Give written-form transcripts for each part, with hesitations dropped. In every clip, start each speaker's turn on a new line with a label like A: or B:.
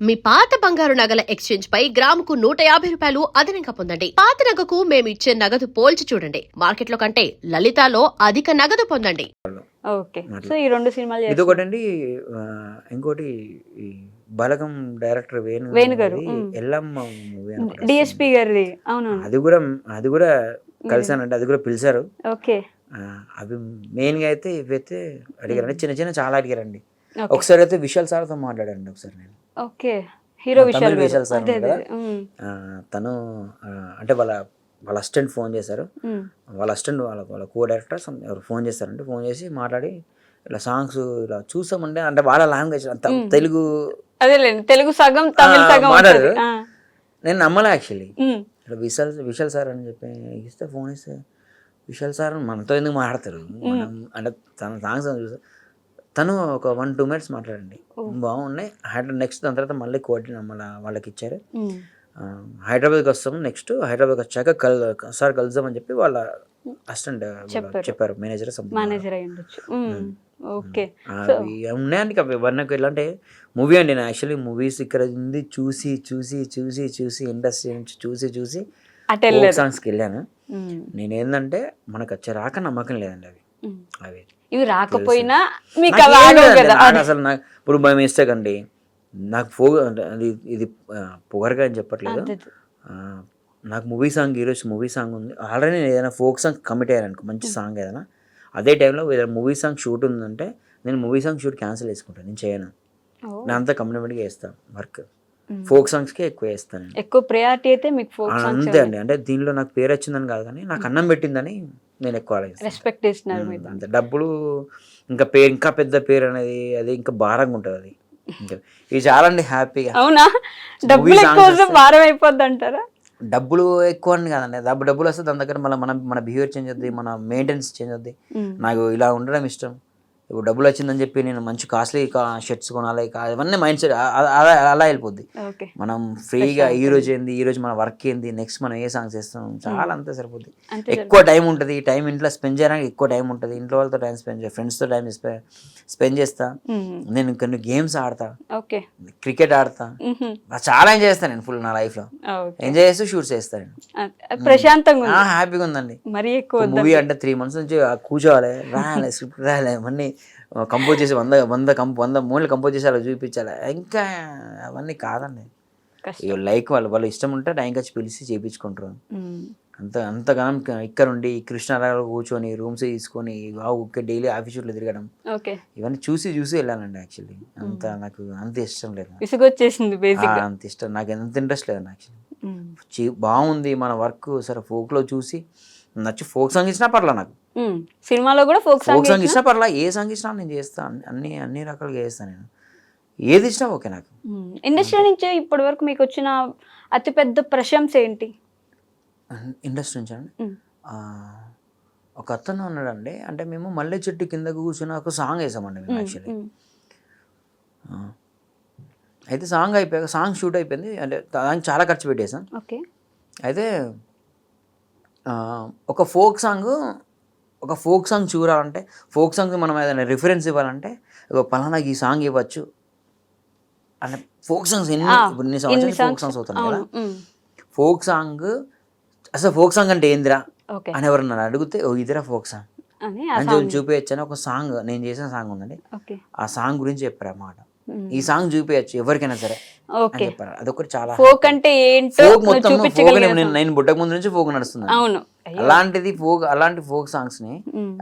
A: మీ పాత బంగారు నగల ఎక్స్చేంజ్ పై గ్రాముకు 150 రూపాయలు అదనంగా పొందండి. పాత నగకు మేము ఇచ్చే నగదు పోల్చి చూడండి. మార్కెట్లో కంటే లలితాలో అధిక నగదు పొందండి.
B: ఓకే. సో ఈ రెండు సినిమాలు
C: ఇది ఒకటండి. ఇంకోటి ఈ బలగం డైరెక్టర్
B: వేణు గారు
C: ఎల్లమ్మ మూవీ
B: డిఎస్పీ గారిది. అవును,
C: అది కూడా కలిసానండి. అది కూడా పిలిచారు.
B: ఓకే.
C: అవి మెయిన్ గా అయితే ఇవైతే అడిగారండి. చిన్న చిన్న చాలా అడిగారండి. ఒకసారి అయితే విశాల్ సార్తో మాట్లాడారండి. ఒకసారి నేను
B: ఓకే హీరో విశాల్
C: సార్ తను అంటే వాళ్ళ అసిస్టెంట్ ఫోన్ చేశారు. వాళ్ళ అసిస్టెంట్ వాళ్ళ కో డైరెక్టర్ ఎవరు ఫోన్ చేస్తారంటే ఫోన్ చేసి మాట్లాడి ఇలా సాంగ్స్ ఇలా చూసామంటే అంటే వాళ్ళ లాంగ్వేజ్ అంత తెలుగు
B: తెలుగు సగం తమిళ సగం
C: మాట్లాడారు. నేను నమ్మలే యాక్చువల్లీ. ఇట్లా విశాల్ సార్ అని చెప్పి ఇస్తే ఫోన్ ఇస్తే విశాల్ సార్ మనతో ఎందుకు మాట్లాడతారు అంటే తన సాంగ్స్ చూస్తే తను ఒక 1-2 minutes మాట్లాడండి బాగున్నాయి. నెక్స్ట్ దాని తర్వాత మళ్ళీ కోటి మళ్ళీ వాళ్ళకి ఇచ్చారు. హైదరాబాద్కి వస్తాము. నెక్స్ట్ హైదరాబాద్కి వచ్చాక సార్ కలుద్దాం అని చెప్పి వాళ్ళ అసిస్టెంట్ చెప్పారు. మేనేజర్ ఉన్నాయండి. నాకు ఎలా అంటే మూవీ అండి. నేను యాక్చువల్లీ మూవీస్ ఇక్కడ ఉంది చూసి చూసి చూసి చూసి ఇండస్ట్రీ నుంచి చూసి చూసి సాంగ్స్కి వెళ్ళాను. నేనేందంటే మనకు వచ్చే రాక నమ్మకం లేదండి. అవి
B: ఇవి రాకపోయినా
C: అసలు నాకు ఇప్పుడు బై మిస్టేక్ అండి. నాకు ఫోక్ ఇది పొగరగా అని చెప్పట్లేదు. నాకు మూవీ సాంగ్ ఈరోజు మూవీ సాంగ్ ఉంది ఆల్రెడీ. నేను ఏదైనా ఫోక్ సాంగ్ కమిట్ అయ్యాను అనుకో, మంచి సాంగ్ ఏదైనా అదే టైంలో ఏదైనా మూవీ సాంగ్ షూట్ ఉందంటే నేను మూవీ సాంగ్ షూట్ క్యాన్సిల్ చేసుకుంటాను. నేను చేయను. నేను అంతా కమిట్మెంట్గా వేస్తాను. వర్క్ ఫోక్ సాంగ్స్కి ఎక్కువ వేస్తాను.
B: ఎక్కువ ప్రయారిటీ అయితే మీకు ఫోక్ సాంగ్స్
C: అంతే అండి. అంటే దీనిలో నాకు పేరు వచ్చిందని కాదు కానీ నాకు అన్నం పెట్టిందని నేను ఎక్కువ
B: రెస్పెక్ట్ ఇస్తున్నారు.
C: అంతే. డబ్బులు ఇంకా పేరు ఇంకా పెద్ద పేరు అనేది అది ఇంకా భారంగా ఉంటుంది. అది ఇంకా ఇది చాలా అండి హ్యాపీగా.
B: అవునా? డబ్బులు ఎక్కువ భారం అయిపోద్ది అంటారా?
C: డబ్బులు ఎక్కువ అని కాదండి. డబ్బులు వస్తే దాని దగ్గర మళ్ళీ మన బిహేవియర్ చేంజ్ అవుద్ది, మన మెయింటెనెన్స్ చేంజ్ అవుద్ది. నాకు ఇలా ఉండడం ఇష్టం. ఇప్పుడు డబ్బులు వచ్చిందని చెప్పి నేను మంచి కాస్ట్లీ షర్ట్స్ కొనాలి అవన్నీ మైండ్ సెట్ అలా వెళ్ళిపోద్ది. మనం ఫ్రీగా ఈ రోజు ఏంది, ఈ రోజు మన వర్క్ ఏంది, నెక్స్ట్ మనం ఏ సాంగ్స్ చేస్తాం చాలా అంతే సరిపోద్ది. ఎక్కువ టైం ఉంటుంది. టైం ఇంట్లో స్పెండ్ చేయడానికి ఎక్కువ టైం ఉంటుంది. ఇంట్లో వాళ్ళతో టైం స్పెండ్ చేస్తా, ఫ్రెండ్స్తో టైం స్పెండ్ చేస్తా. నేను కొన్ని గేమ్స్ ఆడతా, క్రికెట్ ఆడతా, చాలా ఎంజాయ్ చేస్తాను నేను. ఫుల్ నా లైఫ్ లో ఎంజాయ్ చేస్తూ షూట్స్ చేస్తాను.
B: ప్రశాంతంగా
C: హ్యాపీగా ఉందండి.
B: మరి ఎక్కువ
C: మూవీ అంటే 3 months నుంచి కూర్చోవాలి, రాయాలి, స్క్రిప్ట్ రాయాలి, అవన్నీ కంపోజ్ చేసి 100 మూవీలు కంపోజ్ చేసి అలా చూపించాలి. ఇంకా అవన్నీ కాదండి. లైక్ వాళ్ళు ఇష్టం ఉంటే టైం వచ్చి పిలిచి చేయించుకుంటారు. అంతగానం ఇక్కడ ఉండి కృష్ణారావు కూర్చొని రూమ్స్ తీసుకొని డైలీ ఆఫీస్ షూట్లు తిరగడం ఇవన్నీ చూసి వెళ్ళానండి. యాక్చువల్లీ నాకు అంత ఇష్టం లేదు. అంత ఇష్టం నాకు ఎంత ఇంట్రెస్ట్ లేదండి. యాక్చువల్లీ బాగుంది మన వర్క్ సరే ఫోక్లో చూసి నచ్చి ఫోక్ సాంగ్ ఇచ్చినా పర్లా. నాకు
B: సినిమాలో కూడా ఫోక్
C: సాంగ్ ఇచ్చినా పర్లా. ఏ సాంగ్ ఇచ్చినా నేను చేస్తాను. అన్ని రకాలుగా చేస్తాను. నేను ఏది ఇచ్చినా ఓకే. నాకు
B: ఇండస్ట్రీ నుంచి ఇప్పటి వరకు మీకు వచ్చిన అతిపెద్ద ప్రశంస ఏంటి?
C: ఇండస్ట్రీ నుంచి అండి ఒక అతను ఉన్నాడండి. అంటే మేము మల్లె చెట్టు కింద కూర్చుని ఒక సాంగ్ వేసామండి మేము యాక్చువల్లీ. అయితే సాంగ్ అయిపోయాక సాంగ్ షూట్ అయిపోయింది. అంటే దానికి చాలా ఖర్చు పెట్టేసాం. అయితే ఒక ఫోక్ సాంగ్ చూడాలంటే ఫోక్ సాంగ్ మనం ఏదైనా రిఫరెన్స్ ఇవ్వాలంటే పలానాకి ఈ సాంగ్ ఇవ్వచ్చు అంటే ఫోక్ సాంగ్స్ ఎన్ని సంవత్సరాలు ఫోక్ సాంగ్స్ అవుతున్నాయి కదా. ఫోక్ సాంగ్ అసలు ఫోక్ సాంగ్ అంటే ఏందిరా అని ఎవరన్నా అడిగితే ఇదిరా ఫోక్ సాంగ్ అని చూపించని ఒక సాంగ్ నేను చేసిన సాంగ్ ఉందండి. ఆ సాంగ్ గురించి చెప్పారు అన్నమాట. ఈ సాంగ్ చూపించచ్చు ఎవరికైనా సరే అని చెప్పారు. అదొకటి చాలా
B: ఫోక్ అంటే
C: నేను బుట్టక ముందు నుంచి ఫోక్ నడుస్తున్నాను. అలాంటి ఫోక్ సాంగ్స్ ని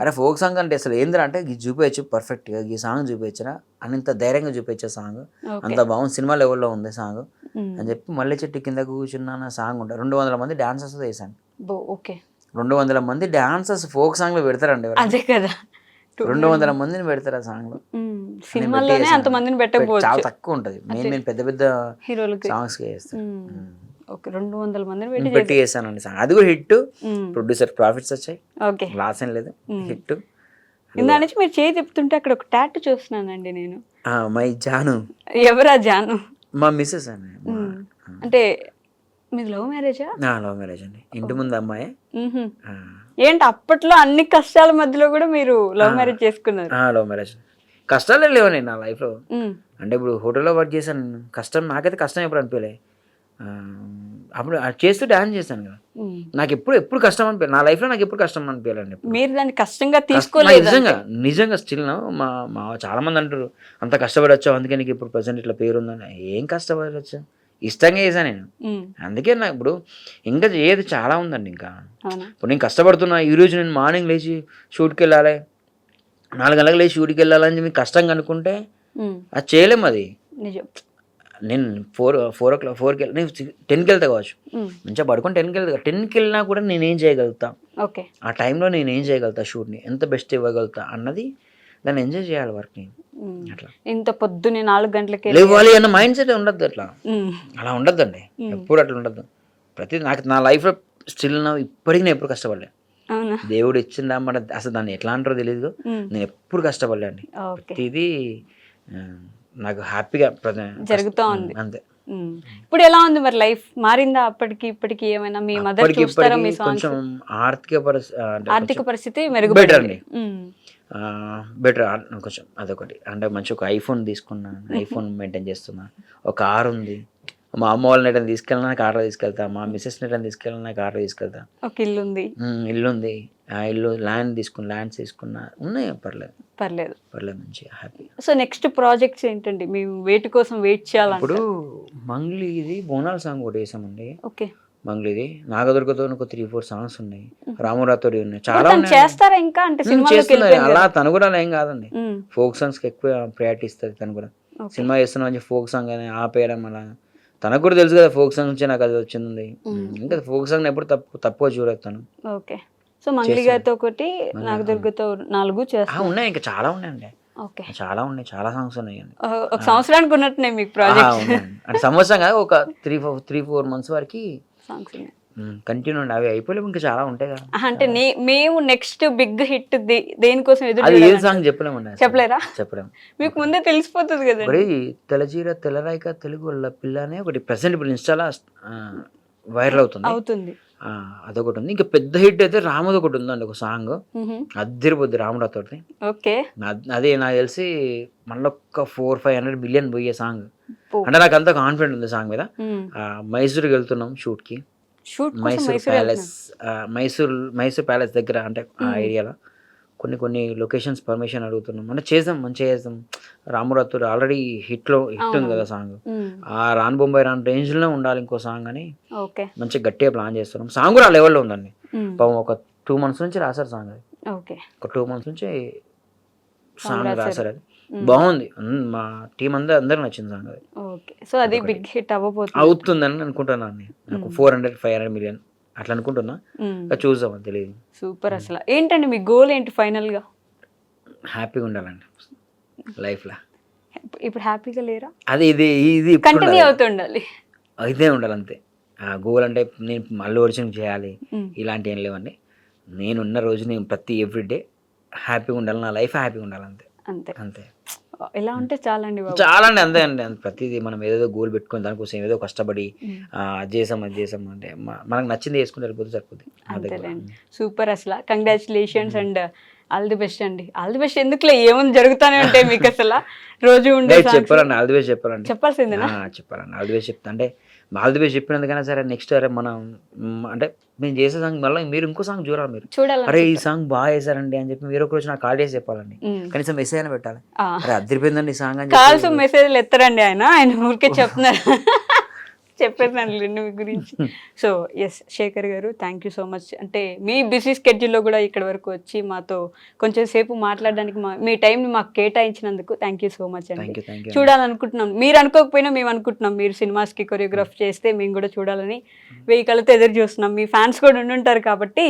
C: అరే ఫోక్ సాంగ్ అంటే అసలు ఏంద్రా అంటే ఇది చూపించచ్చు పర్ఫెక్ట్ గా ఈ సాంగ్ చూపించరా అని ఇంత ధైర్యంగా చూపించే సాంగ్ అంత బాగుంది సినిమా లెవెల్లో ఉంది సాంగ్ అని చెప్పి మల్లె చెట్టు కింద కూర్చున్న సాంగ్ ఉంటుంది. 200 మంది డాన్సర్స్ వేసాను. 200 మంది డాన్సర్స్ ఫోక్ సాంగ్ లో పెడతారండి. 200 మందిని పెడతారు ఆ సాంగ్ లో.
B: సినిమాలోనే అంత మందిని పెట్టకపోవచ్చు,
C: చాలా తక్కువ ఉంటది. మేము పెద్ద పెద్ద హీరోలకి సాంగ్స్ చేస్తాం.
B: 200 మందిని
C: పెట్టి చేశానండి సాంగ్. అది కూడా హిట్. ప్రొడ్యూసర్ ప్రాఫిట్స్ వచ్చాయి. లాస్ ఏం లేదు, హిట్.
B: ఇందా నుంచి మీరు చేయి చెప్తుంటే అక్కడ ఒక టాటూ చూస్తున్నానండి నేను.
C: మై జాను.
B: ఎవరా జాను?
C: మా మిస్సెస్ అండి.
B: అంటే మీది లవ్ మ్యారేజా?
C: లవ్ మ్యారేజ్ అండి. ఇంటి ముందు అమ్మాయి.
B: ఏంటి అప్పట్లో అన్ని కష్టాల మధ్యలో కూడా మీరు లవ్ మ్యారేజ్ చేసుకున్నారు?
C: Love marriage. కష్టాలే లేవని నా లైఫ్లో.
B: ఉమ్,
C: అంటే ఇప్పుడు హోటల్లో వర్క్ చేశాను నేను. కష్టం నాకైతే కష్టం ఎప్పుడు అనిపించలే. అప్పుడు అది చేస్తూ డ్యాన్స్ చేశాను కదా,
B: ఉమ్.
C: నాకు ఎప్పుడు కష్టం అనిపించలేదు. నా లైఫ్లో నాకు ఎప్పుడు కష్టం అనిపించాలండి.
B: మీరు దాన్ని కష్టంగా
C: నాకు
B: తీసుకోలేదు.
C: నిజంగా స్టిల్ మా చాలా మంది అంటారు అంత కష్టపడొచ్చావు అందుకే నీకు ఇప్పుడు ప్రజెంట్ ఇట్లా పేరు ఉందని. ఏం కష్టపడవచ్చు, ఇష్టంగా చేశాను నేను.
B: ఉమ్,
C: అందుకే నాకు ఇప్పుడు ఇంకా ఏది చాలా ఉందండి. ఇంకా
B: అవునా?
C: ఇప్పుడు నేను కష్టపడుతున్నా. ఈరోజు నేను మార్నింగ్ లేచి షూట్కి వెళ్ళాలి, 4 గంటలకు లేచి షూట్కి వెళ్ళాలని చెప్పి కష్టంగా అనుకుంటే
B: ఉమ్,
C: అది చేయలేము. అది
B: నిజం.
C: నేను 4కి వెళ్ళి నేను 10కి వెళ్తా కావచ్చు,
B: ఉమ్,
C: మంచిగా పడుకొని 10కి వెళ్ళినా కూడా నేనేం చేయగలుగుతా,
B: ఓకే.
C: ఆ టైంలో నేను ఏం చేయగలుగుతా, షూట్ని ఎంత బెస్ట్ ఇవ్వగలుగుతా అన్నది దాన్ని ఎంజాయ్ చేయాలి వర్క్ని.
B: ఉమ్.
C: అట్లా
B: ఇంత పొద్దున్నే 4 గంటలకి
C: లేవాలి అన్న మైండ్ సెట్ ఉండద్దు. అట్లా
B: ఉమ్,
C: అలా ఉండద్దండి, ఎప్పుడు అట్లా ఉండద్దు. నాకు నా లైఫ్లో స్టిల్ ఇప్పటికీ నేను ఎప్పుడు కష్టపడలే.
B: అవునా?
C: దేవుడు ఇచ్చిందా మన అసలు దాన్ని ఎట్లా అంటారో తెలియదు.
B: ఉమ్,
C: నేను ఎప్పుడు కష్టపడలే అండి.
B: ఓకే.
C: ప్రతిదీ నాకు హ్యాపీగా
B: జరుగుతూ ఉంది.
C: అంతే.
B: ఉమ్. ఇప్పుడు ఎలా ఉంది మరి లైఫ్? మారిందా అప్పటికి ఇప్పటికి ఏమైనా? మీ మదర్
C: ఇప్పటికి
B: చూస్తారా మీ సాంగ్స్?
C: కొంచెం
B: ఆర్థిక పరిస్థితి
C: బెటర్
B: మెరుగుపడింది.
C: అండి, బెటర్ కొంచెం. అదొకటి అంటే మంచి ఒక ఐఫోన్ తీసుకున్నా, ఐఫోన్ మెయింటైన్ చేస్తున్నా. ఒక కార్ ఉంది. మా అమ్మ వాళ్ళని ఎటైనా తీసుకెళ్ళినా కార్లో తీసుకెళ్తా, మా మిస్సెస్ని ఎటైనా తీసుకెళ్ళినా కార్లో తీసుకెళ్తా.
B: ఒక ఇల్లు ఉంది.
C: ఇల్లు ఉంది. ఆ ఇల్లు ల్యాండ్స్ తీసుకున్నా, ఉన్నాయి. పర్లేదు మంచిగా హ్యాపీ.
B: సో నెక్స్ట్ ప్రాజెక్ట్స్ ఏంటండి? మేము వేటి కోసం వెయిట్ చేయాలంటే?
C: ఇప్పుడు మంగ్లీ ఇది బోనాల సాంగ్ ఒకటి వేసామండి.
B: ఓకే.
C: మంగ్లీది నాగదుర్గతో ఒక 3-4 సాంగ్స్ ఉన్నాయి, రామురాతో ఉన్నాయి, చాలా ఉన్నాయి.
B: చేస్తారా ఇంకా? అంటే
C: చేస్తున్నారు అలా. తను కూడా ఏం కాదండి,
B: ఉమ్,
C: ఫోక్ సాంగ్స్కి ఎక్కువ ప్రయారిటీ ఇస్తుంది తను కూడా.
B: ఓకే.
C: సినిమా చేస్తున్నా మంచి ఫోక్ సాంగ్ అని ఆపేయడం అలా. తనకు కూడా తెలుసు కదా ఫోక్ సాంగ్ నుంచి నాకు అది వచ్చింది. ఇంకా ఫోక్ సాంగ్ ఎప్పుడు తప్పుగా చూడదు తను.
B: ఓకే. సో మంగ్లీ గారితో ఒకటి, నాగదుర్గతో 4 చేస్తా
C: ఉన్నాయి. ఇంకా చాలా ఉన్నాయండి.
B: ఓకే.
C: చాలా ఉన్నాయి, చాలా సాంగ్స్ ఉన్నాయండి.
B: ఒక సంవత్సరానికి ఉన్నట్టున్నాయి మీకు ప్రాజెక్ట్.
C: అంటే సంవత్సరం కాదు, ఒక 3-4 మంత్స్ వరకు
B: సాంగ్స్ ఉన్నాయి.
C: కంటిన్యూ అండి. అవి అయిపోలేము, ఇంకా చాలా ఉంటాయి కదా.
B: అంటే మేము నెక్స్ట్ బిగ్ హిట్ దేనికోసం ఎదురు
C: అది ఏ
B: చూడాలి?
C: సాంగ్ చెప్పలేమండి,
B: చెప్పలేరా?
C: చెప్పలేము.
B: మీకు ముందే తెలిసిపోతుంది కదా.
C: మరి తెల్లచీర తెల్లరాయిక తెలుగు వాళ్ళ పిల్ల అనే ఒకటి ప్రెసెంట్ ఇప్పుడు ఇన్స్టాలో వైరల్ అవుతుంది. అదొకటి ఉంది. ఇంకా పెద్ద హిట్ అయితే రాముది ఒకటి ఉందండి, ఒక సాంగ్ అద్దరిపోద్ది రాముడితోటి.
B: ఓకే.
C: అదే నాకు తెలిసి మళ్ళీ ఒక 400-500 మిలియన్ పోయే సాంగ్. అంటే నాకు అంత కాన్ఫిడెంట్ ఉంది సాంగ్ మీద. మైసూర్కి వెళ్తున్నాం షూట్కి. మైసూర్ ప్యాలెస్ దగ్గర, అంటే ఆ ఏరియాలో కొన్ని లొకేషన్స్ పర్మిషన్ అడుగుతున్నాం. అంటే మంచిగా చేద్దాం. రామురాతో ఆల్రెడీ హిట్ ఉంది కదా సాంగ్. ఆ రాన్ బొంబాయి రాన్ రేంజ్లో ఉండాలి ఇంకో సాంగ్ అని మంచిగా గట్టిగా ప్లాన్ చేస్తున్నాం. సాంగ్ కూడా ఆ లెవెల్లో ఉందండి. ఒక 2 months నుంచి రాశారు సాంగ్. అది ఒక 2 months నుంచి సాంగ్ రాశారు. అది బాగుంది. మా టీం అందరికి నచ్చింది సాంగ్. అది
B: ఓకే. సో అది బిగ్ హిట్
C: అవుతుందని అనుకుంటున్నాను. నాకు 400-500 మిలియన్ అట్లా అనుకుంటున్నా. చూద్దాం, అది తెలియదు.
B: సూపర్. అసలు ఏంటండి మీ గోల్ ఏంటి ఫైనల్ గా?
C: హ్యాపీగా ఉండాలండి లైఫ్ లో.
B: ఇప్పుడు హ్యాపీగా లేరా?
C: అది ఇది
B: కంటిన్యూ అవుతుండాలి,
C: అయితే ఉండాలి అంతే. ఆ గోల్ అంటే నేను మళ్ళీ ఒరిజినల్ చేయాలి ఇలాంటి ఏం లేవండి. నేనున్న రోజు నేను ప్రతి ఎవ్రీడే హ్యాపీగా ఉండాలి, నా లైఫ్ హ్యాపీగా ఉండాలి అంతే. అంతే.
B: ఎలా ఉంటే చాలా అండి.
C: అంతే అండి. ప్రతిదీ మనం ఏదో గోల్ పెట్టుకొని దానికోసం ఏదో కష్టపడి అది చేసాం అంటే మనకు నచ్చింది చేసుకుంటే సరిపోతుంది.
B: సూపర్. అసలు congratulations and all the best అండి. ఆల్ ది బెస్ట్ ఎందుకులే, ఏముంది జరుగుతానే ఉంటాయి మీకు. అసలు రోజు ఉండే
C: చెప్పాలండి, ఆల్ ది బెస్ట్ చెప్పాలండి.
B: చెప్పాల్సిందేనా?
C: చెప్పాలండి, ఆల్ ది బెస్ట్ చెప్తా. అంటే ఆల్ ది బెస్ట్ చెప్పినందుకైనా సరే నెక్స్ట్ మనం అంటే మేము చేసే సాంగ్ మళ్ళీ మీరు ఇంకో సాంగ్ చూడాలి. అరే ఈ సాంగ్ బాగా చేశారండి అని చెప్పి మీరు ఒక రోజు నాకు కాల్ చేసి చెప్పాలండి. కనీసం మెసేజ్ అయినా పెట్టాలి, అరే అదిరిపోయిందండి ఈ సాంగ్ అని.
B: కాల్స్ మెసేజ్లు ఎత్తారండి ఆయన ఊరికే చెప్తున్నారు. చెప్పేసాను మీ గురించి. సో ఎస్ శేఖర్ గారు, థ్యాంక్ యూ సో మచ్. అంటే మీ బిజీ స్కెడ్యూల్లో కూడా ఇక్కడ వరకు వచ్చి మాతో కొంచెం సేపు మాట్లాడడానికి మీ టైంని మాకు కేటాయించినందుకు థ్యాంక్ యూ సో మచ్ అండి. చూడాలనుకుంటున్నాం, మీరు అనుకోకపోయినా మేము అనుకుంటున్నాం. మీరు సినిమాస్కి కొరియోగ్రాఫ్ చేస్తే మేము కూడా చూడాలని 1000 కళ్ళతో ఎదురు చూస్తున్నాం. మీ ఫ్యాన్స్ కూడా ఉండుంటారు కాబట్టి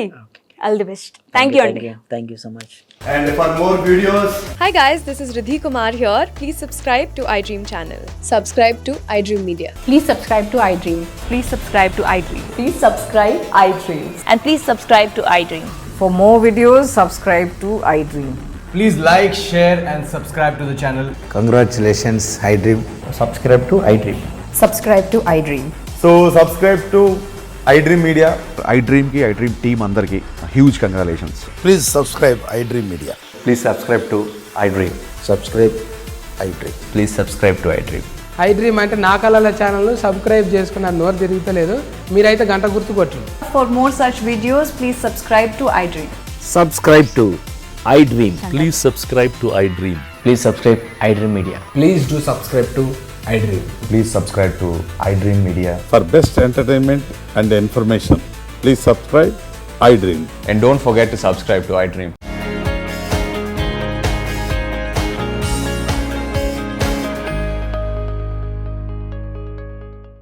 B: all the best. Thank you అండి.
C: Thank you so much.
D: And for more videos.
E: Hi guys, this is Riddhi Kumar here. Please subscribe to iDream channel. Subscribe to iDream Media.
F: Please subscribe to iDream.
G: Please subscribe to iDream.
F: Please subscribe iDream.
G: And please subscribe to iDream.
F: For more videos, subscribe to iDream.
D: Please like, share and subscribe to the channel.
H: Congratulations, iDream.
I: Subscribe to iDream.
F: Subscribe to iDream.
D: So subscribe to iDream Media.
J: iDream ki iDream team andarki huge congratulations.
H: Please subscribe iDream Media.
I: Please subscribe to iDream.
H: Subscribe iDream.
I: Please subscribe to iDream.
J: I dream అంటే నా కళల ఛానల్ను subscribe చేసుకున్న నోరు తిరుగుతలేదు, మీరైతే గంట గుర్తు కొట్టండి.
F: For more such videos, please subscribe to iDream.
H: Subscribe to iDream.
K: Please subscribe to iDream.
I: Please subscribe iDream Media.
J: Please do subscribe to iDream.
D: Please subscribe to iDream Media.
K: For best entertainment and information, please subscribe iDream.
I: And don't forget to subscribe to iDream.